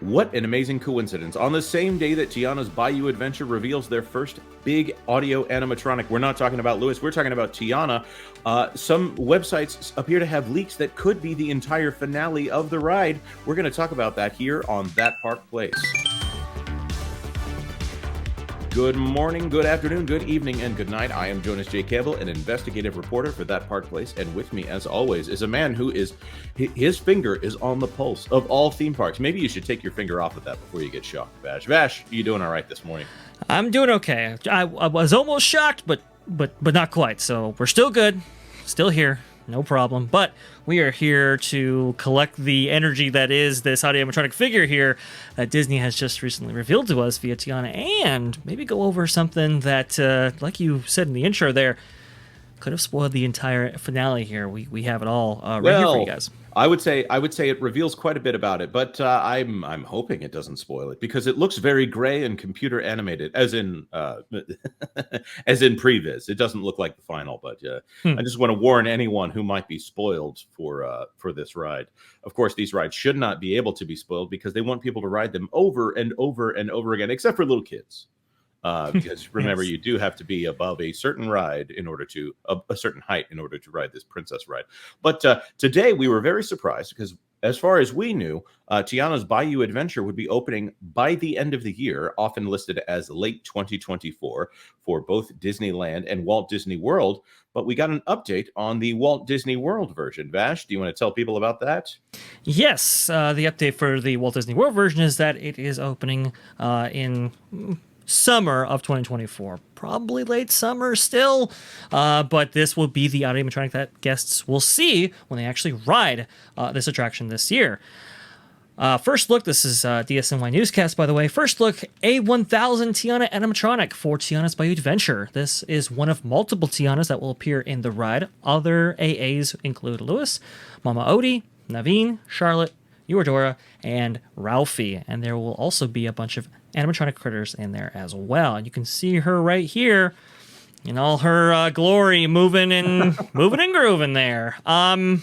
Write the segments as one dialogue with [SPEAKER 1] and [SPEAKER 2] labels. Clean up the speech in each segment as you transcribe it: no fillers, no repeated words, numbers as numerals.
[SPEAKER 1] What an amazing coincidence. On the same day that Tiana's Bayou adventure reveals their first big audio animatronic, we're not talking about Lewis, we're talking about Tiana. Some websites appear to have leaks that could be the entire finale of the ride. We're going to talk about that here on That Park Place. Good morning, good afternoon, good evening, and good night. I am Jonas J. Campbell, an investigative reporter for That Park Place, and with me, as always, is a man who is, his finger is on the pulse of all theme parks. Maybe you should take your finger off of that before you get shocked, Vash. Vash, you doing all right this morning?
[SPEAKER 2] I'm doing okay. I was almost shocked, but not quite. So we're still good, still here. No problem. But we are here to collect the energy that is this audio animatronic figure here that Disney has just recently revealed to us via Tiana, and maybe go over something that, like you said in the intro there, could have spoiled the entire finale here. We have it all right here for you guys.
[SPEAKER 1] I would say it reveals quite a bit about it, but I'm hoping it doesn't spoil it because it looks very gray and computer animated, as in as in previs. It doesn't look like the final, but I just want to warn anyone who might be spoiled for this ride. Of course, these rides should not be able to be spoiled because they want people to ride them over and over and over again, except for little kids. Because remember,
[SPEAKER 2] Yes.
[SPEAKER 1] You do have to be above a certain ride in order to a certain height in order to ride this princess ride. But today we were very surprised because, as far as we knew, Tiana's Bayou Adventure would be opening by the end of the year, often listed as late 2024 for both Disneyland and Walt Disney World. But we got an update on the Walt Disney World version. Vash, do you want to tell people about that?
[SPEAKER 2] Yes, the update for the Walt Disney World version is that it is opening in summer of 2024, probably late summer still, but this will be the audio animatronic that guests will see when they actually ride this attraction this year. First look, this is DSNY Newscast, by the way. First look, A1000 Tiana animatronic for Tiana's Bayou Adventure. This is one of multiple Tianas that will appear in the ride. Other AAs include Lewis, Mama Odie, Naveen, Charlotte, Eudora, and Ralphie. And there will also be a bunch of animatronic critters in there as well. And you can see her right here in all her glory, moving and grooving there.
[SPEAKER 1] But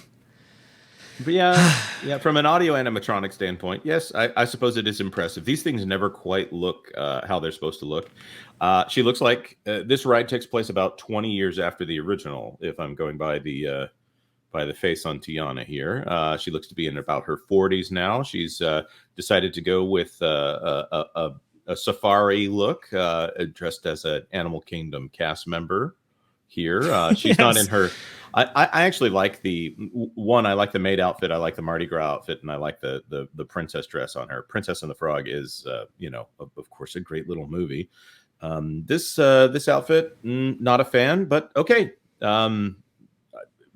[SPEAKER 1] yeah, from an audio animatronic standpoint, yes, I suppose it is impressive. These things never quite look how they're supposed to look. She looks like this ride takes place about 20 years after the original, if I'm going by the face on Tiana here. She looks to be in about her 40s now. She's decided to go with a safari look, dressed as an Animal Kingdom cast member here. She's
[SPEAKER 2] Yes.
[SPEAKER 1] not in her... I actually like I like the maid outfit, I like the Mardi Gras outfit, and I like the princess dress on her. Princess and the Frog is, of course, a great little movie. This outfit, not a fan, but okay.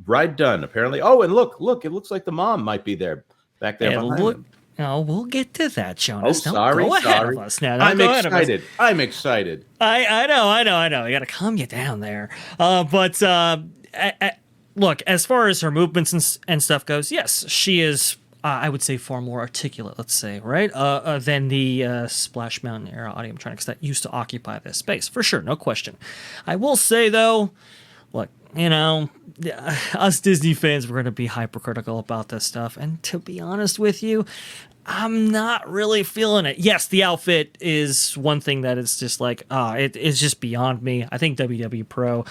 [SPEAKER 1] Ride done, apparently. Oh, and look, it looks like the mom might be there, back there behind him.
[SPEAKER 2] Oh, we'll get to that, Jonas.
[SPEAKER 1] Oh,
[SPEAKER 2] Don't go ahead of us now.
[SPEAKER 1] I'm excited. I
[SPEAKER 2] know. You got to calm you down there. Look, as far as her movements and stuff goes, yes, she is, I would say, far more articulate, let's say, right, than the Splash Mountain era audio animatronics that used to occupy this space. For sure, no question. I will say, though, look, us Disney fans, we're going to be hypercritical about this stuff. And to be honest with you, I'm not really feeling it. Yes, the outfit is one thing that is just like, it is just beyond me. I think WW Pro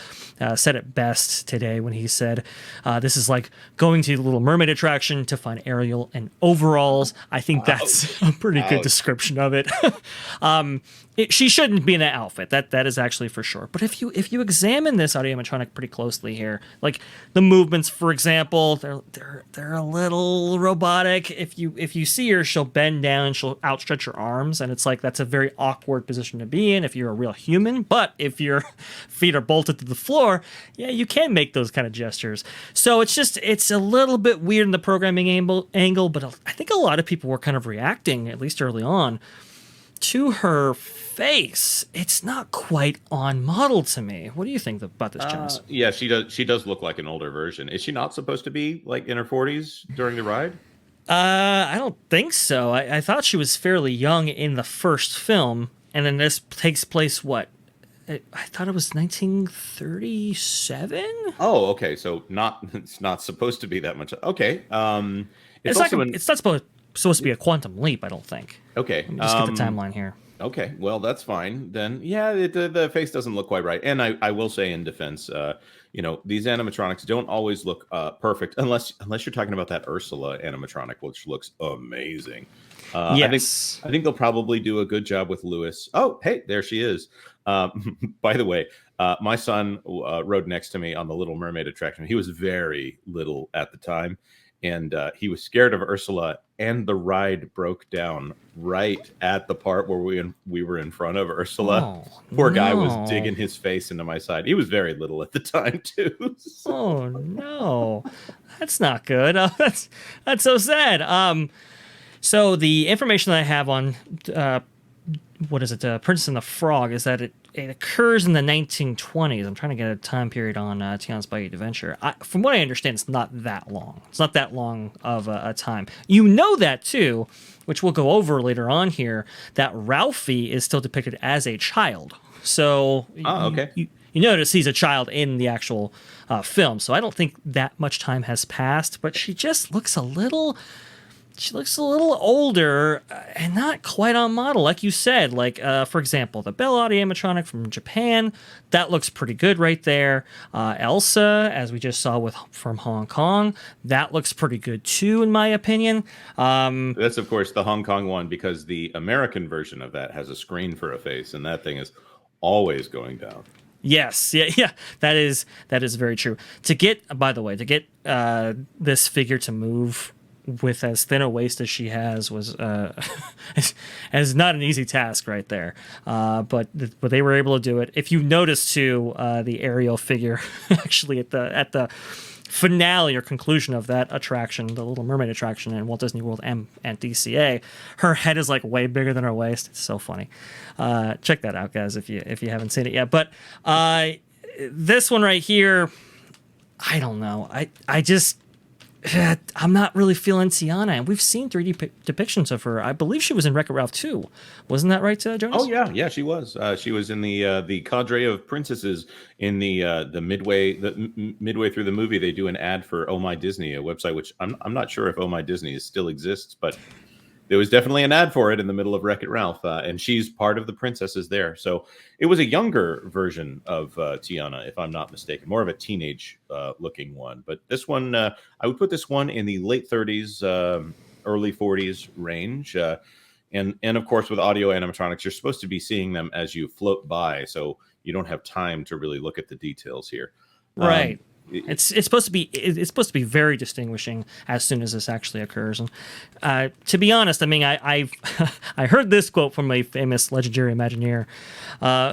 [SPEAKER 2] said it best today when he said, this is like going to the Little Mermaid attraction to find Ariel in overalls. I think that's a pretty good description of it. She shouldn't be in that outfit. That is actually for sure. But if you examine this audio animatronic pretty closely here, like the movements, for example, they're a little robotic. If you see her, she'll bend down and she'll outstretch her arms, and it's like that's a very awkward position to be in if you're a real human. But if your feet are bolted to the floor, yeah, you can make those kind of gestures. So it's a little bit weird in the programming angle, but I think a lot of people were kind of reacting, at least early on, to her face. It's not quite on model to me. What do you think about this, Jonas?
[SPEAKER 1] Yeah, she does look like an older version. Is she not supposed to be like in her 40s during the ride?
[SPEAKER 2] I don't think so. I thought she was fairly young in the first film, and then this takes place, what? I thought it was 1937?
[SPEAKER 1] Oh, okay. So it's not supposed to be that much. Okay.
[SPEAKER 2] It's not supposed supposed to be a quantum leap. I don't think.
[SPEAKER 1] Okay.
[SPEAKER 2] Let me just get the timeline here.
[SPEAKER 1] Okay, well that's fine then. Yeah, the face doesn't look quite right, and I will say in defense, these animatronics don't always look perfect unless you're talking about that Ursula animatronic, which looks amazing.
[SPEAKER 2] Yes.
[SPEAKER 1] I think they'll probably do a good job with Lewis. Oh, hey, there she is. By the way, my son rode next to me on the Little Mermaid attraction. He was very little at the time, and he was scared of Ursula, and the ride broke down right at the part where we were in front of Ursula.
[SPEAKER 2] Oh,
[SPEAKER 1] Poor guy was
[SPEAKER 2] no.
[SPEAKER 1] digging his face into my side. He was very little at the time too. So.
[SPEAKER 2] Oh no, that's not good. That's so sad. So the information that I have on what is it, Princess and the Frog, is that it occurs in the 1920s. I'm trying to get a time period on Tiana's Bayou Adventure. From what I understand, it's not that long. It's not that long of a time. You know that too, which we'll go over later on here, that Ralphie is still depicted as a child. So
[SPEAKER 1] Okay.
[SPEAKER 2] you notice he's a child in the actual film. So I don't think that much time has passed, but she just looks a little... She looks a little older and not quite on model, like you said. Like, for example, the Bell Audio animatronic from Japan, that looks pretty good right there. Elsa, as we just saw from Hong Kong, that looks pretty good too, in my opinion.
[SPEAKER 1] That's, of course, the Hong Kong one, because the American version of that has a screen for a face, and that thing is always going down.
[SPEAKER 2] Yes, yeah, that is very true. By the way, to get this figure to move with as thin a waist as she has was is not an easy task right there. But they were able to do it. If you notice too, the Ariel figure actually at the finale or conclusion of that attraction, the Little Mermaid attraction in Walt Disney World and DCA, her head is like way bigger than her waist. It's so funny. Check that out, guys, if you haven't seen it yet. But this one right here, I don't know. I just I'm not really feeling Tiana, and we've seen 3D depictions of her. I believe she was in Wreck-It Ralph 2. Wasn't that right, Jonas?
[SPEAKER 1] Oh yeah, she was. She was in the cadre of princesses in the midway through the movie. They do an ad for Oh My Disney, a website which I'm not sure if Oh My Disney still exists, but there was definitely an ad for it in the middle of Wreck-It Ralph, and she's part of the princesses there. So it was a younger version of Tiana, if I'm not mistaken, more of a teenage looking one. But this one, I would put this one in the late 30s, early 40s range. And of course, with audio animatronics, you're supposed to be seeing them as you float by, so you don't have time to really look at the details here.
[SPEAKER 2] Right. It's supposed to be very distinguishing as soon as this actually occurs. And to be honest, I mean, I heard this quote from a famous legendary Imagineer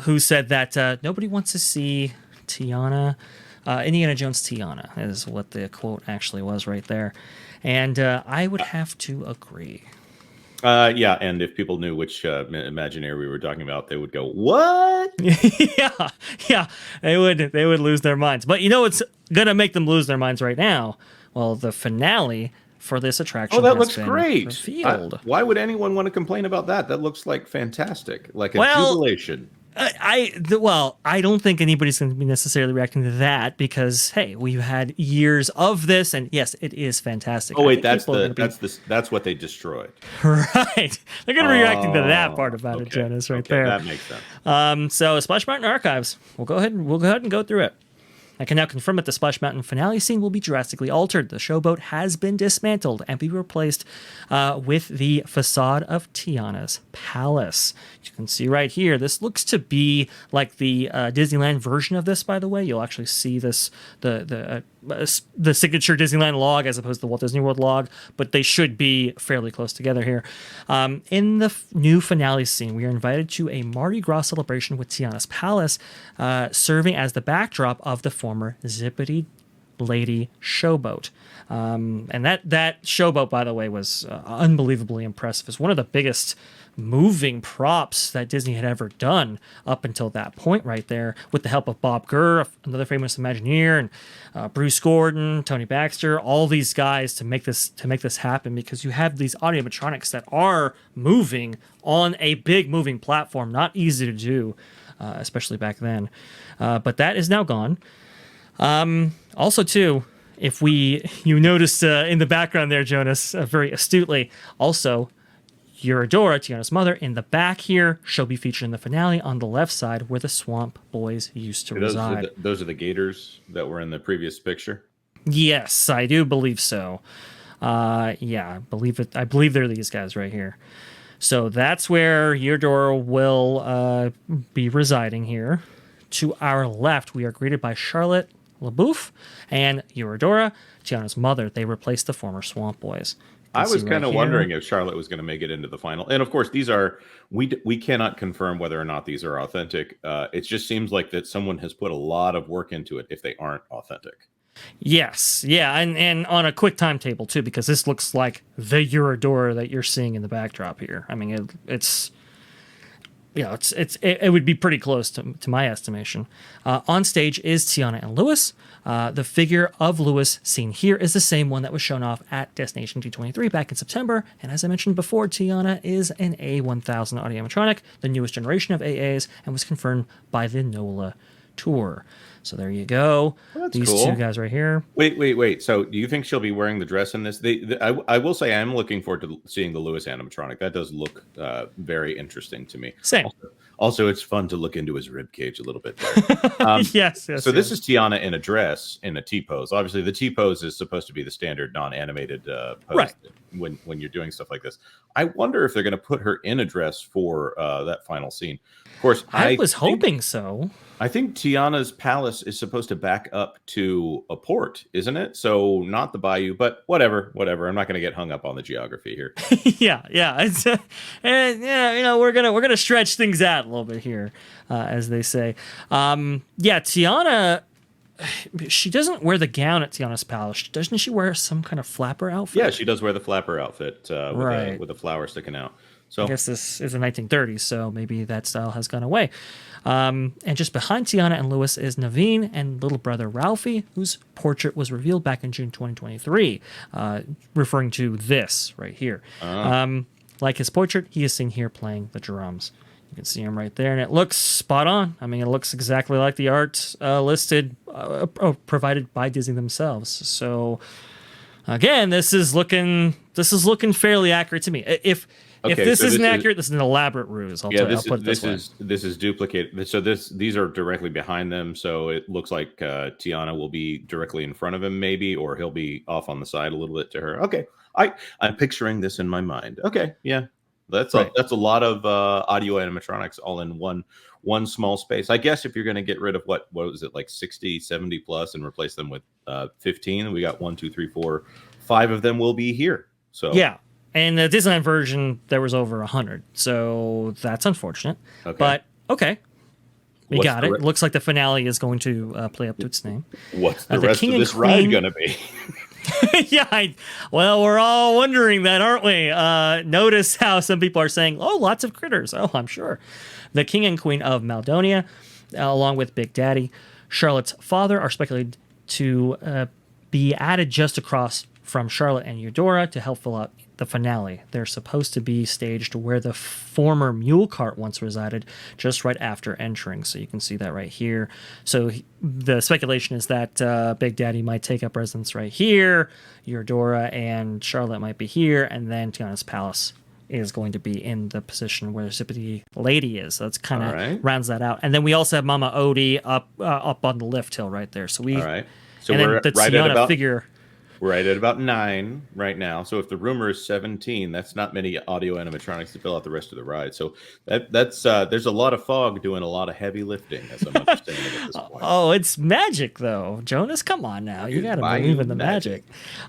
[SPEAKER 2] who said that nobody wants to see Tiana. Indiana Jones Tiana is what the quote actually was right there, and I would have to agree.
[SPEAKER 1] Yeah, and if people knew which Imagineer we were talking about, they would go, "What?"
[SPEAKER 2] yeah, they would lose their minds. But you know what's gonna make them lose their minds right now? Well, the finale for this attraction.
[SPEAKER 1] Oh, that
[SPEAKER 2] has
[SPEAKER 1] looks
[SPEAKER 2] been
[SPEAKER 1] great.
[SPEAKER 2] Revealed.
[SPEAKER 1] Why would anyone want to complain about that? That looks like fantastic, like a jubilation.
[SPEAKER 2] I don't think anybody's going to be necessarily reacting to that because hey, we've had years of this, and yes, it is fantastic.
[SPEAKER 1] Oh wait, that's what they destroyed.
[SPEAKER 2] Right, they're going to be reacting to that part about it, Jonas, right there.
[SPEAKER 1] That makes sense.
[SPEAKER 2] So Splash Mountain Archives, we'll go ahead and go through it. I can now confirm that the Splash Mountain finale scene will be drastically altered. The Showboat has been dismantled and be replaced with the facade of Tiana's palace. You can see right here, this looks to be like the Disneyland version of this, by the way. You'll actually see this, the signature Disneyland log as opposed to the Walt Disney World log, but they should be fairly close together here. In the new finale scene, we are invited to a Mardi Gras celebration with Tiana's palace, serving as the backdrop of the former Zip-a-dee-dah Lady Showboat. And that Showboat, by the way, was unbelievably impressive. It's one of the biggest moving props that Disney had ever done up until that point right there, with the help of Bob Gurr, another famous Imagineer, and Bruce Gordon, Tony Baxter, all these guys to make this happen, because you have these animatronics that are moving on a big moving platform, not easy to do, especially back then. But that is now gone. Also, too, you noticed in the background there, Jonas, very astutely, also Eurodora, Tiana's mother, in the back here. She'll be featured in the finale on the left side where the Swamp Boys used to reside.
[SPEAKER 1] Those are the gators that were in the previous picture?
[SPEAKER 2] Yes, I do believe so. Yeah, I believe it. I believe they're these guys right here. So that's where Eurodora will be residing here. To our left, we are greeted by Charlotte LaBouffe and Eurodora, Tiana's mother. They replaced the former Swamp Boys.
[SPEAKER 1] I was kind of wondering if Charlotte was going to make it into the final. And of course, these are, we cannot confirm whether or not these are authentic. It just seems like that someone has put a lot of work into it if they aren't authentic.
[SPEAKER 2] Yes, yeah, and on a quick timetable too, because this looks like the Eurodora that you're seeing in the backdrop here. I mean, it would be pretty close to my estimation. On stage is Tiana and Lewis. The figure of Lewis seen here is the same one that was shown off at Destination D23 back in September. And as I mentioned before, Tiana is an A1000 audio animatronic, the newest generation of AAs, and was confirmed by the NOLA tour. So there you go.
[SPEAKER 1] Well,
[SPEAKER 2] these
[SPEAKER 1] cool.
[SPEAKER 2] two guys right here.
[SPEAKER 1] Wait. So do you think she'll be wearing the dress in this? I will say I'm looking forward to seeing the Lewis animatronic. That does look very interesting to me.
[SPEAKER 2] Same.
[SPEAKER 1] Also, it's fun to look into his rib cage a little bit there.
[SPEAKER 2] Yes.
[SPEAKER 1] So this is Tiana in a dress in a T-pose. Obviously, the T-pose is supposed to be the standard non-animated pose
[SPEAKER 2] right.
[SPEAKER 1] when you're doing stuff like this. I wonder if they're going to put her in a dress for that final scene. Of course,
[SPEAKER 2] I was hoping so.
[SPEAKER 1] I think Tiana's palace is supposed to back up to a port, isn't it? So not the Bayou, but whatever. I'm not going to get hung up on the geography here.
[SPEAKER 2] yeah. It's, and yeah, we're gonna stretch things out a little bit here, as they say. Tiana, she doesn't wear the gown at Tiana's palace, doesn't she? Wear some kind of flapper outfit.
[SPEAKER 1] Yeah, she does wear the flapper outfit with a flower sticking out. So
[SPEAKER 2] I guess this is the 1930s, so maybe that style has gone away. And just behind Tiana and Lewis is Naveen and little brother Ralphie, whose portrait was revealed back in June 2023, referring to this right here. Like his portrait, he is seen here playing the drums. You can see him right there, and it looks spot on. I mean, it looks exactly like the art listed, provided by Disney themselves. So, again, this is looking fairly accurate to me. If this isn't accurate, this is an elaborate ruse. This
[SPEAKER 1] is duplicated. So these are directly behind them. So it looks like Tiana will be directly in front of him, maybe, or he'll be off on the side a little bit to her. Okay, I'm picturing this in my mind. Okay, yeah, that's a lot of audio animatronics all in one small space. I guess if you're going to get rid of what was it, like 60, 70 plus, and replace them with 15, we got 1, 2, 3, 4, 5 of them will be here. So
[SPEAKER 2] yeah. And the Disneyland version, there was over 100, so that's unfortunate. Okay. But okay, we got it. Looks like the finale is going to play up to its name.
[SPEAKER 1] What's the rest of this ride going to be?
[SPEAKER 2] Yeah, well, we're all wondering that, aren't we? Notice how some people are saying, "Oh, lots of critters." Oh, I'm sure. The King and Queen of Maldonia, along with Big Daddy, Charlotte's father, are speculated to be added just across from Charlotte and Eudora to help fill out the finale. They're supposed to be staged where the former mule cart once resided, just right after entering. So you can see that right here. So the speculation is that Big Daddy might take up residence right here, Eudora and Charlotte might be here, and then Tiana's palace is going to be in the position where Zip-a-dee Lady is. So that's kind of rounds that out. And then we also have Mama Odie up on the lift hill right there. So
[SPEAKER 1] all right. So
[SPEAKER 2] and
[SPEAKER 1] we're
[SPEAKER 2] then the
[SPEAKER 1] right
[SPEAKER 2] Tiana
[SPEAKER 1] at about
[SPEAKER 2] figure.
[SPEAKER 1] We're right at about 9 right now. So if the rumor is 17, that's not many audio animatronics to fill out the rest of the ride. So that's there's a lot of fog doing a lot of heavy lifting, as I'm understanding at this point.
[SPEAKER 2] Oh, it's magic though, Jonas. Come on now, you got to believe in the magic.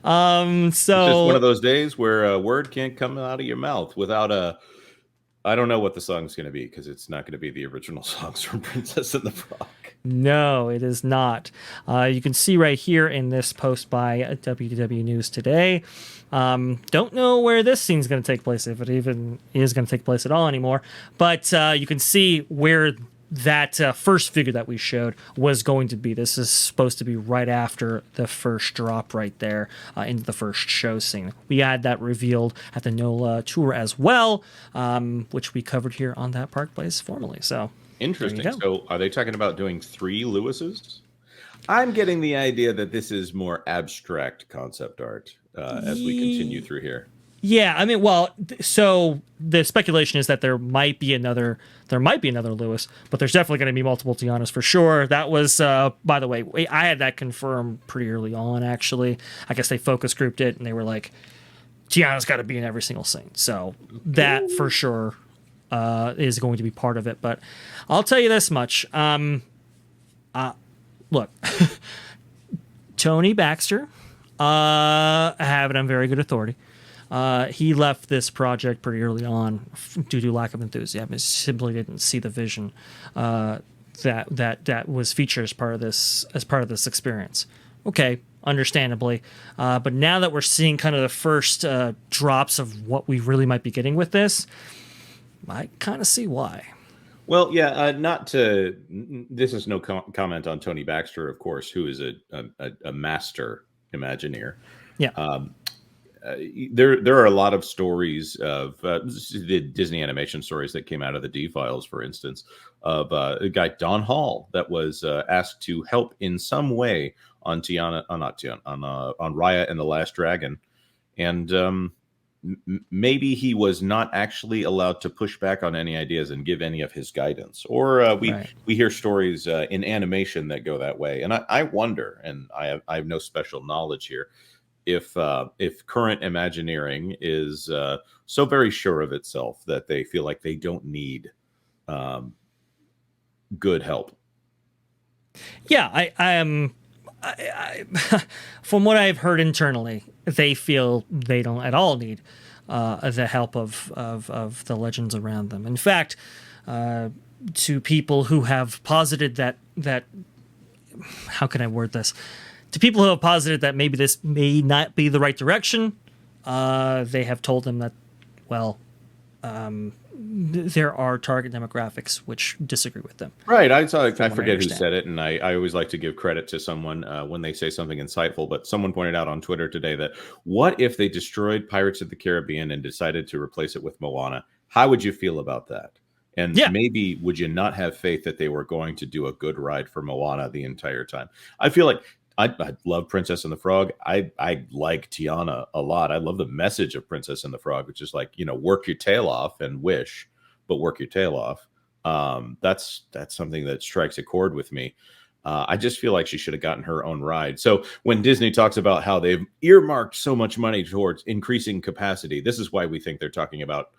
[SPEAKER 2] So
[SPEAKER 1] it's just one of those days where a word can't come out of your mouth without a. I don't know what the song's going to be because it's not going to be the original songs from Princess and the Frog.
[SPEAKER 2] No, it is not. You can see right here in this post by WDW News Today. Don't know where this scene's going to take place, if it even is going to take place at all anymore. But you can see where that first figure that we showed was going to be. This is supposed to be right after the first drop right there into the first show scene. We had that revealed at the NOLA tour as well, which we covered here on That Park Place formerly. So
[SPEAKER 1] interesting. So are they talking about doing 3 Lewises? I'm getting the idea that this is more abstract concept art as we continue through here.
[SPEAKER 2] Yeah, I mean, well, so the speculation is that there might be another Lewis, but there's definitely going to be multiple Tianas for sure. That was, by the way, I had that confirmed pretty early on. Actually, I guess they focus grouped it and they were like, Tiana's got to be in every single scene. So that for sure is going to be part of it. But I'll tell you this much. Look, Tony Baxter, I have it on very good authority. He left this project pretty early on due to lack of enthusiasm. He simply didn't see the vision that was featured as part of this experience. Okay, understandably, but now that we're seeing kind of the first drops of what we really might be getting with this, I kind of see why.
[SPEAKER 1] Well, yeah, this is no comment on Tony Baxter, of course, who is a master Imagineer.
[SPEAKER 2] Yeah.
[SPEAKER 1] There are a lot of stories of the Disney animation stories that came out of the D Files, for instance, of a guy Don Hall that was asked to help in some way on Tiana, not Tiana, on Raya and the Last Dragon, and maybe he was not actually allowed to push back on any ideas and give any of his guidance. Or we hear stories in animation that go that way, and I wonder, and I have no special knowledge here, if current Imagineering is so very sure of itself that they feel like they don't need good help.
[SPEAKER 2] Yeah, I am. From what I've heard internally, they feel they don't at all need the help of the legends around them. In fact, to people who have posited that how can I word this? To people who have posited that maybe this may not be the right direction, they have told them that, well, there are target demographics which disagree with them.
[SPEAKER 1] Right. I forget who said it, and I always like to give credit to someone when they say something insightful. But someone pointed out on Twitter today that what if they destroyed Pirates of the Caribbean and decided to replace it with Moana? How would you feel about that? And maybe would you not have faith that they were going to do a good ride for Moana the entire time? I feel like I love Princess and the Frog. I like Tiana a lot. I love the message of Princess and the Frog, which is like, work your tail off and wish, but work your tail off. That's something that strikes a chord with me. I just feel like she should have gotten her own ride. So when Disney talks about how they've earmarked so much money towards increasing capacity, this is why we think they're talking about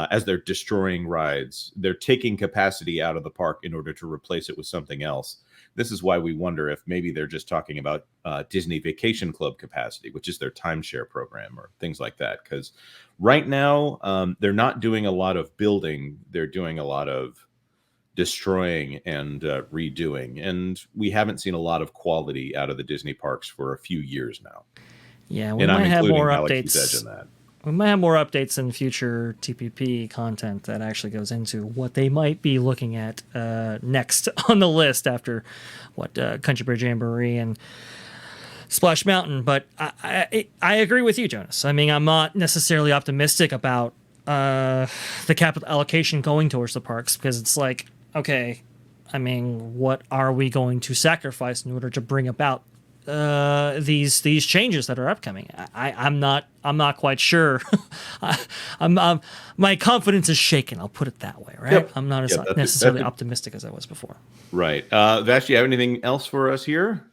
[SPEAKER 1] as they're destroying rides, they're taking capacity out of the park in order to replace it with something else. This is why we wonder if maybe they're just talking about Disney Vacation Club capacity, which is their timeshare program or things like that. Because right now, they're not doing a lot of building. They're doing a lot of destroying and redoing. And we haven't seen a lot of quality out of the Disney parks for a few years now.
[SPEAKER 2] Yeah, we might have more updates.
[SPEAKER 1] Edge in that.
[SPEAKER 2] We might have more updates in future TPP content that actually goes into what they might be looking at next on the list after Country Bridge Jamboree and Splash Mountain. But I agree with you, Jonas. I mean, I'm not necessarily optimistic about the capital allocation going towards the parks because it's like, okay, I mean, what are we going to sacrifice in order to bring about these changes that are upcoming? I'm not quite sure. My confidence is shaken. I'll put it that way. Right. Yep. I'm not as necessarily optimistic as I was before.
[SPEAKER 1] Right. Vash, do you have anything else for us here?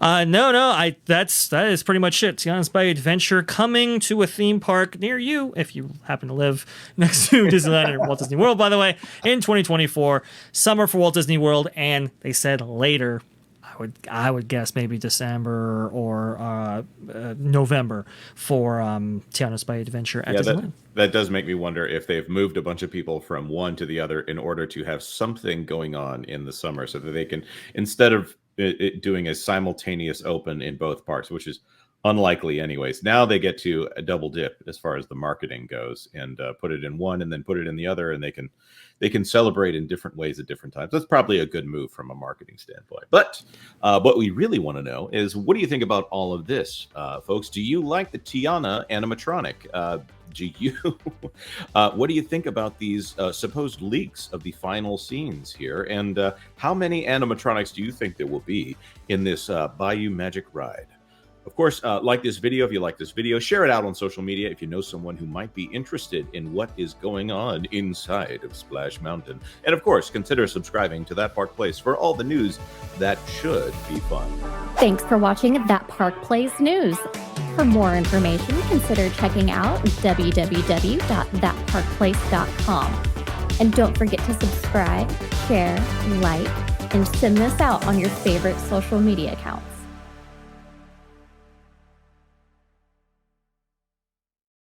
[SPEAKER 2] No. That is pretty much it. Tiana's Bayou Adventure coming to a theme park near you if you happen to live next to Disneyland or Walt Disney World. By the way, in 2024, summer for Walt Disney World, and they said later. I would guess maybe December or November for Tiana's Bayou Adventure at Disneyland.
[SPEAKER 1] That does make me wonder if they've moved a bunch of people from one to the other in order to have something going on in the summer so that they can, instead of doing a simultaneous open in both parks, which is unlikely anyways, now they get to a double dip as far as the marketing goes and put it in one and then put it in the other, and they can celebrate in different ways at different times. That's probably a good move from a marketing standpoint. But what we really want to know is, what do you think about all of this, folks? Do you like the Tiana animatronic? GU. What do you think about these supposed leaks of the final scenes here? And how many animatronics do you think there will be in this Bayou Magic ride? Of course, like this video if you like this video. Share it out on social media if you know someone who might be interested in what is going on inside of Splash Mountain. And of course, consider subscribing to That Park Place for all the news that should be fun.
[SPEAKER 3] Thanks for watching That Park Place News. For more information, consider checking out www.thatparkplace.com. And don't forget to subscribe, share, like, and send this out on your favorite social media accounts.